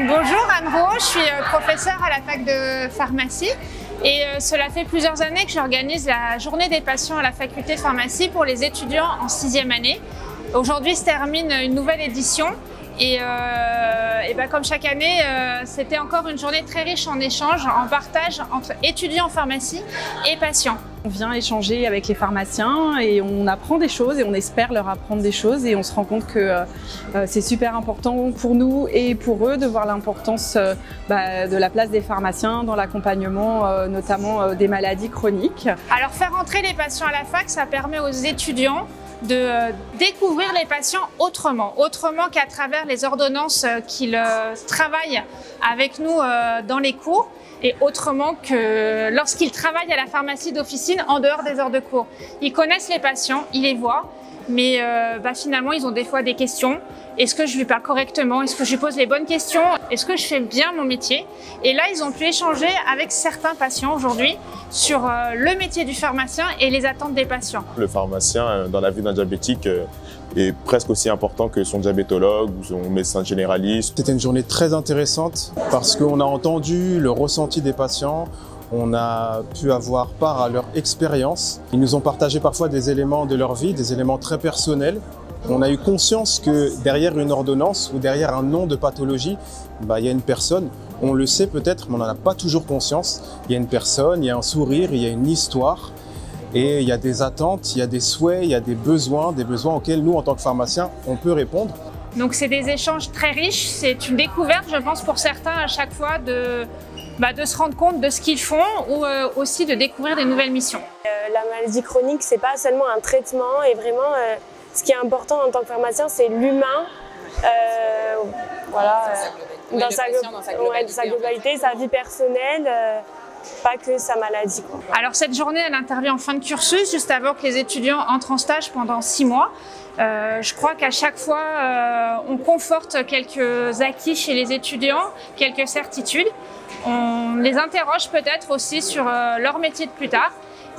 Donc bonjour Anne Rowe, je suis professeure à la fac de pharmacie et cela fait plusieurs années que j'organise la journée des patients à la faculté de pharmacie pour les étudiants en 6e année. Aujourd'hui se termine une nouvelle édition et comme chaque année, c'était encore une journée très riche en échanges, en partage entre étudiants en pharmacie et patients. On vient échanger avec les pharmaciens et on apprend des choses et on espère leur apprendre des choses et on se rend compte que c'est super important pour nous et pour eux de voir l'importance de la place des pharmaciens dans l'accompagnement notamment des maladies chroniques. Alors faire entrer les patients à la fac, ça permet aux étudiants de découvrir les patients autrement qu'à travers les ordonnances qu'ils travaillent avec nous dans les cours et autrement que lorsqu'ils travaillent à la pharmacie d'officine en dehors des heures de cours. Ils connaissent les patients, ils les voient, mais finalement ils ont des fois des questions. Est-ce que je lui parle correctement? Est-ce que je lui pose les bonnes questions? Est-ce que je fais bien mon métier? Et là, ils ont pu échanger avec certains patients aujourd'hui sur le métier du pharmacien et les attentes des patients. Le pharmacien, dans la vie d'un diabétique, est presque aussi important que son diabétologue ou son médecin généraliste. C'était une journée très intéressante parce qu'on a entendu le ressenti des patients. On a pu avoir part à leur expérience. Ils nous ont partagé parfois des éléments de leur vie, des éléments très personnels. On a eu conscience que derrière une ordonnance ou derrière un nom de pathologie, il y a une personne. On le sait peut-être, mais on n'en a pas toujours conscience. Il y a une personne, il y a un sourire, il y a une histoire. Et il y a des attentes, il y a des souhaits, il y a des besoins auxquels nous, en tant que pharmaciens, on peut répondre. Donc c'est des échanges très riches. C'est une découverte, je pense, pour certains à chaque fois de se rendre compte de ce qu'ils font ou aussi de découvrir des nouvelles missions. La maladie chronique, c'est pas seulement un traitement et vraiment ce qui est important en tant que pharmacien, c'est l'humain, dans sa globalité, sa vie personnelle, pas que sa maladie. Alors cette journée, elle intervient en fin de cursus, juste avant que les étudiants entrent en stage pendant 6 mois. Je crois qu'à chaque fois, on conforte quelques acquis chez les étudiants, quelques certitudes. On les interroge peut-être aussi sur leur métier de plus tard.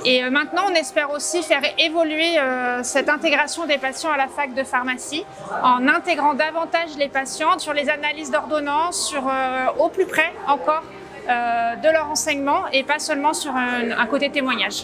Et maintenant, on espère aussi faire évoluer cette intégration des patients à la fac de pharmacie en intégrant davantage les patients sur les analyses d'ordonnance, au plus près encore de leur enseignement et pas seulement sur un côté témoignage.